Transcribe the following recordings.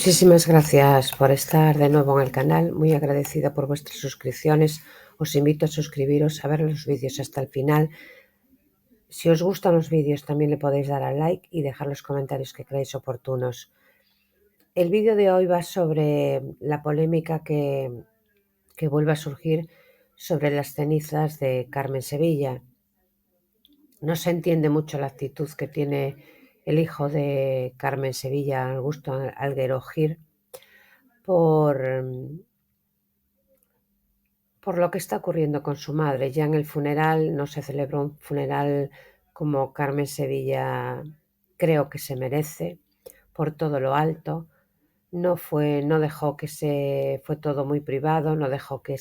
Muchísimas gracias por estar de nuevo en el canal, muy agradecida por vuestras suscripciones. Os invito a suscribiros, a ver los vídeos hasta el final. Si os gustan los vídeos también le podéis dar al like y dejar los comentarios que creáis oportunos. El vídeo de hoy va sobre la polémica que vuelve a surgir sobre las cenizas de Carmen Sevilla. No se entiende mucho la actitud que tiene el hijo de Carmen Sevilla, Augusto Alguero Gil, por lo que está ocurriendo con su madre. Ya en el funeral no se celebró un funeral como Carmen Sevilla creo que se merece, por todo lo alto. No dejó fue todo muy privado, no dejó que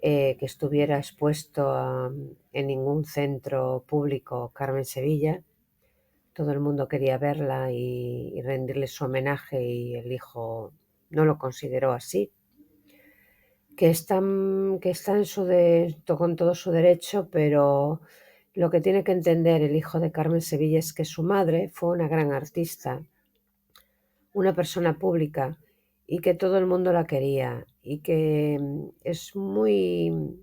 estuviera expuesto en ningún centro público Carmen Sevilla. Todo el mundo quería verla y rendirle su homenaje y el hijo no lo consideró así. Que está con todo su derecho, pero lo que tiene que entender el hijo de Carmen Sevilla es que su madre fue una gran artista, una persona pública, y que todo el mundo la quería, y que es muy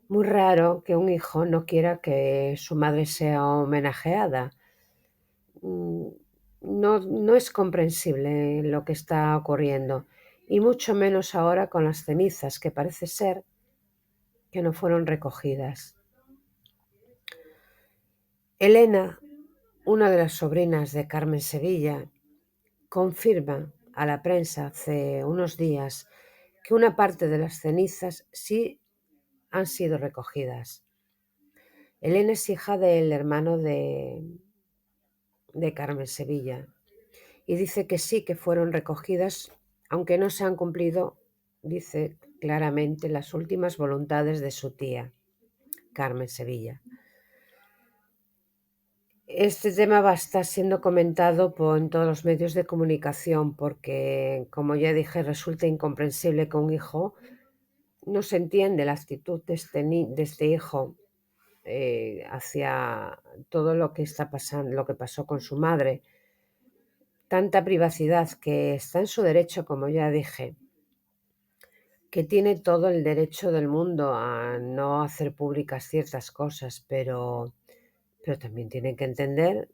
raro que un hijo no quiera que su madre sea homenajeada. No es comprensible lo que está ocurriendo, y mucho menos ahora con las cenizas, que parece ser que no fueron recogidas. Elena, una de las sobrinas de Carmen Sevilla, confirma a la prensa hace unos días que una parte de las cenizas sí han sido recogidas. Elena es hija del hermano de Carmen Sevilla y dice que sí que fueron recogidas, aunque no se han cumplido, dice claramente, las últimas voluntades de su tía, Carmen Sevilla. Este tema va a estar siendo comentado en todos los medios de comunicación porque, como ya dije, resulta incomprensible que un hijo no se entiende la actitud de este hijo hacia todo lo que está pasando, lo que pasó con su madre. Tanta privacidad, que está en su derecho, como ya dije, que tiene todo el derecho del mundo a no hacer públicas ciertas cosas, pero también tienen que entender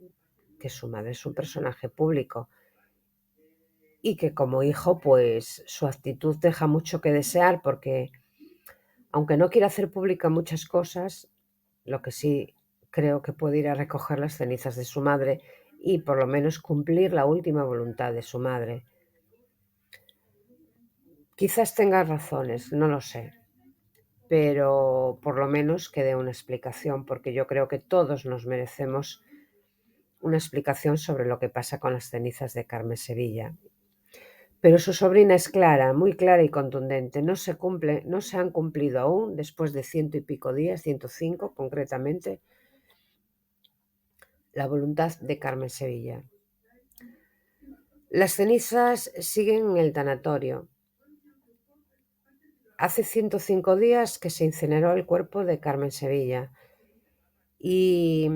que su madre es un personaje público y que como hijo, pues su actitud deja mucho que desear, porque aunque no quiera hacer pública muchas cosas, lo que sí creo que puede ir a recoger las cenizas de su madre y por lo menos cumplir la última voluntad de su madre. Quizás tenga razones, no lo sé, pero por lo menos que dé una explicación, porque yo creo que todos nos merecemos una explicación sobre lo que pasa con las cenizas de Carmen Sevilla. Pero su sobrina es clara, muy clara y contundente. No se han cumplido aún, después de 100 y pico días, 105 concretamente, la voluntad de Carmen Sevilla. Las cenizas siguen en el tanatorio. Hace 105 días que se incineró el cuerpo de Carmen Sevilla. Y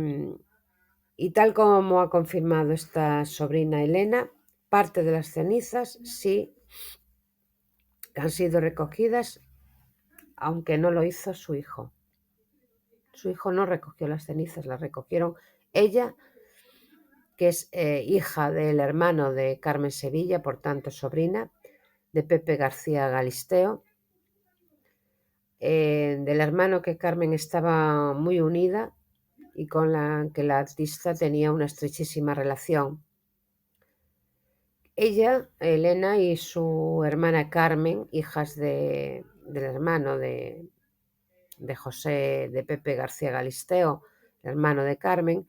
tal como ha confirmado esta sobrina Elena, parte de las cenizas sí han sido recogidas, aunque no lo hizo su hijo. Su hijo no recogió las cenizas, las recogieron ella, que es hija del hermano de Carmen Sevilla, por tanto sobrina de Pepe García Galisteo, del hermano que Carmen estaba muy unida y con la que la artista tenía una estrechísima relación. Ella, Elena, y su hermana Carmen, hijas del hermano de José, de Pepe García Galisteo, hermano de Carmen,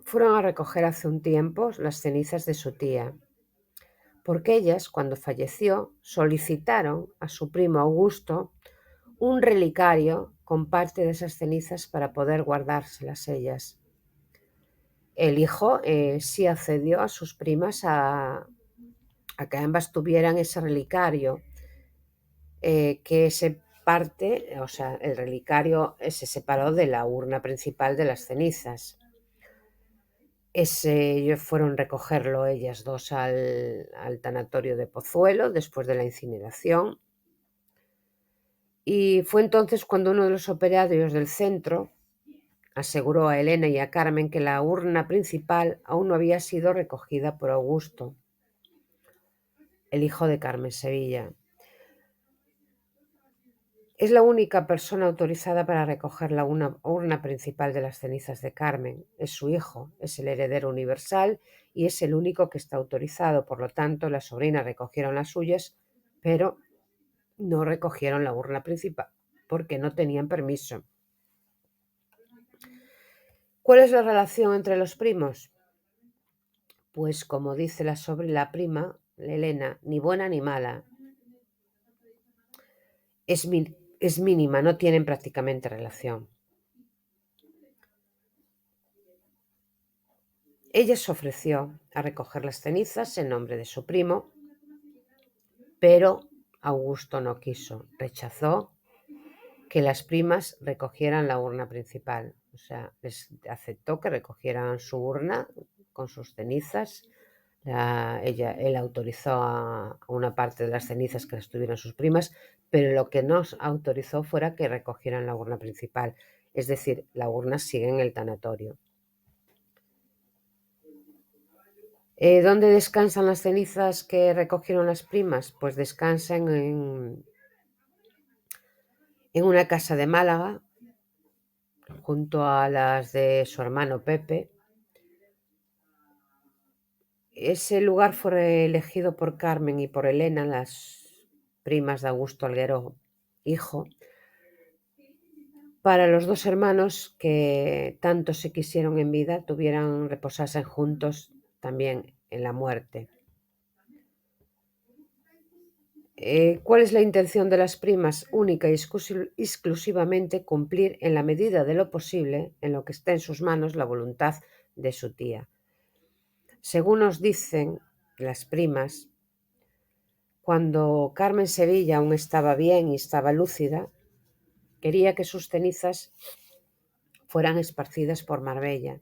fueron a recoger hace un tiempo las cenizas de su tía, porque ellas, cuando falleció, solicitaron a su primo Augusto un relicario con parte de esas cenizas para poder guardárselas ellas. El hijo sí accedió a sus primas a que ambas tuvieran ese relicario, que el relicario se separó de la urna principal de las cenizas. Fueron a recogerlo ellas dos al tanatorio de Pozuelo después de la incineración. Y fue entonces cuando uno de los operarios del centro aseguró a Elena y a Carmen que la urna principal aún no había sido recogida por Augusto, el hijo de Carmen Sevilla. Es la única persona autorizada para recoger la urna principal de las cenizas de Carmen. Es su hijo, es el heredero universal y es el único que está autorizado. Por lo tanto, las sobrinas recogieron las suyas, pero no recogieron la urna principal porque no tenían permiso. ¿Cuál es la relación entre los primos? Pues como dice la prima, Elena, ni buena ni mala. Es mínima, no tienen prácticamente relación. Ella se ofreció a recoger las cenizas en nombre de su primo, pero Augusto no quiso, rechazó que las primas recogieran la urna principal. O sea, les aceptó que recogieran su urna con sus cenizas. Él autorizó a una parte de las cenizas que las tuvieran sus primas, pero lo que no autorizó fuera que recogieran la urna principal. Es decir, la urna sigue en el tanatorio. ¿Dónde descansan las cenizas que recogieron las primas? Pues descansan en una casa de Málaga, junto a las de su hermano Pepe. Ese lugar fue elegido por Carmen y por Elena, las primas de Augusto Algueró, hijo, para los dos hermanos que tanto se quisieron en vida, reposasen juntos también en la muerte. ¿Cuál es la intención de las primas? Única y exclusivamente cumplir en la medida de lo posible, en lo que esté en sus manos, la voluntad de su tía. Según nos dicen las primas, cuando Carmen Sevilla aún estaba bien y estaba lúcida, quería que sus cenizas fueran esparcidas por Marbella,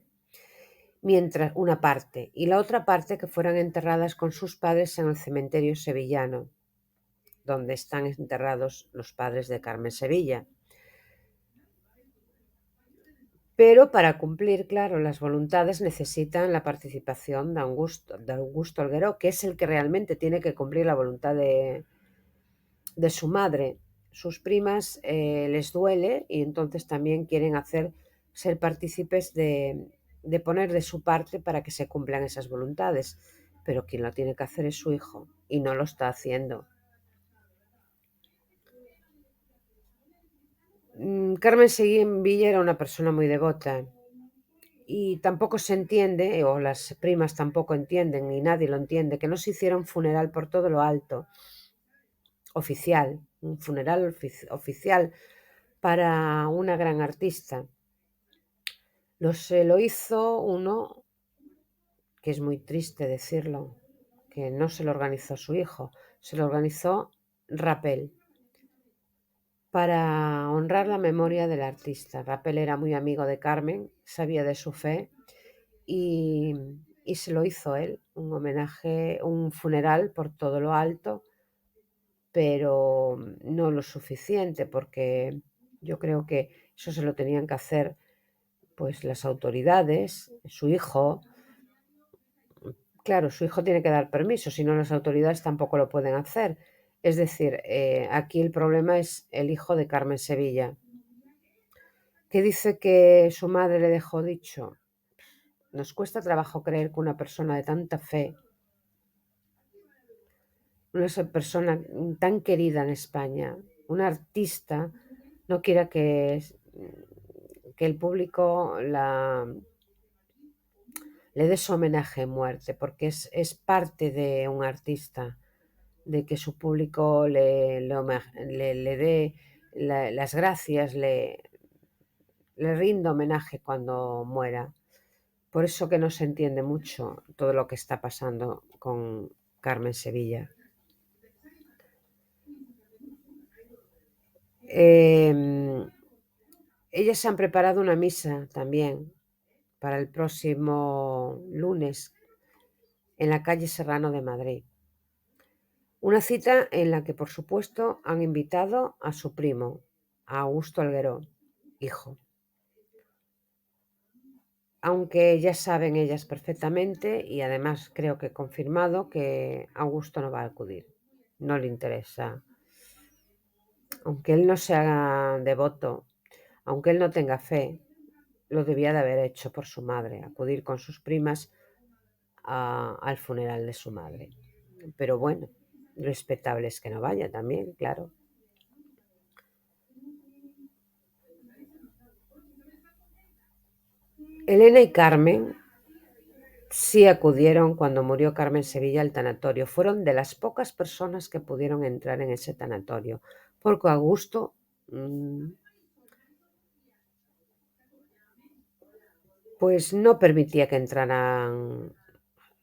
mientras una parte, y la otra parte que fueran enterradas con sus padres en el cementerio sevillano, donde están enterrados los padres de Carmen Sevilla. Pero para cumplir, claro, las voluntades necesitan la participación de Augusto Algueró, que es el que realmente tiene que cumplir la voluntad de su madre. Sus primas les duele y entonces también quieren ser partícipes de poner de su parte para que se cumplan esas voluntades. Pero quien lo tiene que hacer es su hijo y no lo está haciendo. Carmen Sevilla era una persona muy devota y tampoco se entiende, o las primas tampoco entienden, y nadie lo entiende, que no se hiciera un funeral por todo lo alto, oficial, un funeral oficial para una gran artista. Se lo hizo uno, que es muy triste decirlo, que no se lo organizó su hijo, se lo organizó Rapel, para honrar la memoria del artista. Rapel era muy amigo de Carmen, sabía de su fe y se lo hizo él, un homenaje, un funeral por todo lo alto, pero no lo suficiente, porque yo creo que eso se lo tenían que hacer pues las autoridades, su hijo. Claro, su hijo tiene que dar permiso, si no las autoridades tampoco lo pueden hacer. Es decir, aquí el problema es el hijo de Carmen Sevilla, que dice que su madre le dejó dicho. Nos cuesta trabajo creer que una persona de tanta fe, una persona tan querida en España, un artista, no quiera que el público le dé su homenaje en muerte, porque es parte de un artista, de que su público le dé las gracias, le rinda homenaje cuando muera. Por eso que no se entiende mucho todo lo que está pasando con Carmen Sevilla. Ellas han preparado una misa también para el próximo lunes en la calle Serrano de Madrid. Una cita en la que, por supuesto, han invitado a su primo, a Augusto Algueró, hijo. Aunque ya saben ellas perfectamente, y además creo que confirmado, que Augusto no va a acudir. No le interesa. Aunque él no sea devoto, aunque él no tenga fe, lo debía de haber hecho por su madre, acudir con sus primas al funeral de su madre. Pero bueno, respetable es que no vaya también, claro. Elena y Carmen sí acudieron cuando murió Carmen Sevilla al tanatorio. Fueron de las pocas personas que pudieron entrar en ese tanatorio, porque Augusto pues no permitía que entraran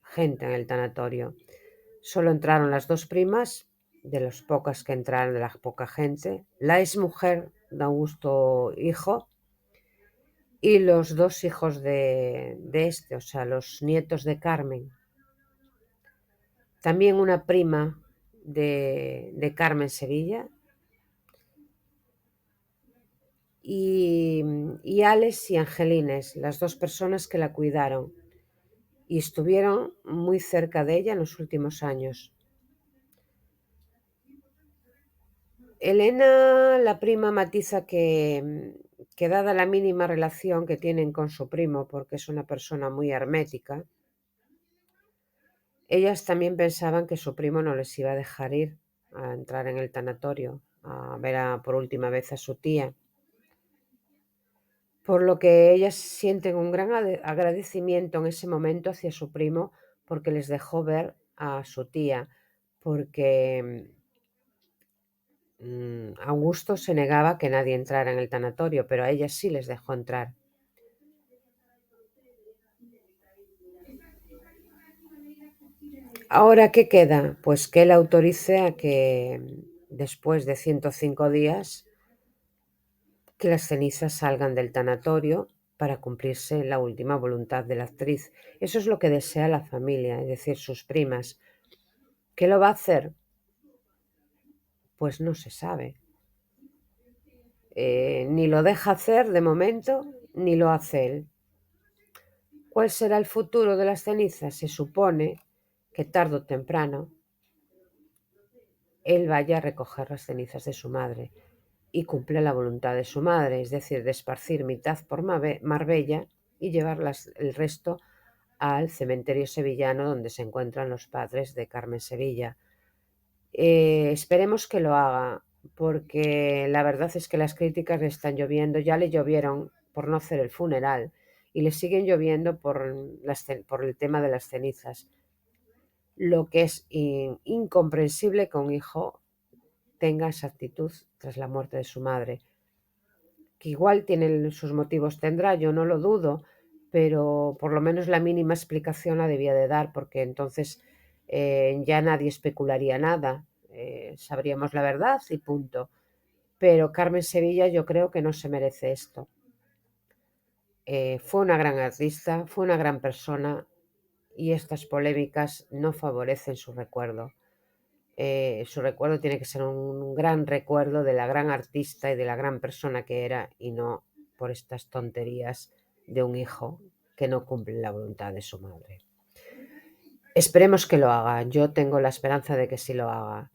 gente en el tanatorio. Solo entraron las dos primas, de las pocas que entraron, de la poca gente, la exmujer de Augusto hijo y los dos hijos de este, o sea, los nietos de Carmen. También una prima de Carmen Sevilla y Alex y Angelines, las dos personas que la cuidaron y estuvieron muy cerca de ella en los últimos años. Elena, la prima, matiza que dada la mínima relación que tienen con su primo, porque es una persona muy hermética, ellas también pensaban que su primo no les iba a dejar ir a entrar en el tanatorio, a ver por última vez a su tía. Por lo que ellas sienten un gran agradecimiento en ese momento hacia su primo porque les dejó ver a su tía, porque Augusto se negaba que nadie entrara en el tanatorio, pero a ellas sí les dejó entrar. Ahora, ¿qué queda? Pues que él autorice a que después de 105 días que las cenizas salgan del tanatorio para cumplirse la última voluntad de la actriz. Eso es lo que desea la familia, es decir, sus primas. ¿Qué lo va a hacer? Pues no se sabe. Ni lo deja hacer de momento, ni lo hace él. ¿Cuál será el futuro de las cenizas? Se supone que tarde o temprano él vaya a recoger las cenizas de su madre y cumple la voluntad de su madre, es decir, de esparcir mitad por Marbella y llevar el resto al cementerio sevillano donde se encuentran los padres de Carmen Sevilla. Esperemos que lo haga, porque la verdad es que las críticas le están lloviendo, ya le llovieron por no hacer el funeral y le siguen lloviendo por el tema de las cenizas. Lo que es incomprensible que un hijo tenga esa actitud tras la muerte de su madre, que igual tiene sus motivos, tendrá, yo no lo dudo, pero por lo menos la mínima explicación la debía de dar, porque entonces ya nadie especularía nada, sabríamos la verdad y punto. Pero Carmen Sevilla yo creo que no se merece esto. Fue una gran artista, fue una gran persona y estas polémicas no favorecen su recuerdo. Su recuerdo tiene que ser un gran recuerdo de la gran artista y de la gran persona que era y no por estas tonterías de un hijo que no cumple la voluntad de su madre. Esperemos que lo haga, yo tengo la esperanza de que sí lo haga.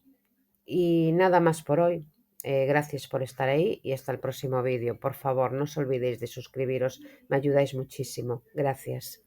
Y nada más por hoy. Gracias por estar ahí y hasta el próximo vídeo. Por favor, no os olvidéis de suscribiros, me ayudáis muchísimo. Gracias.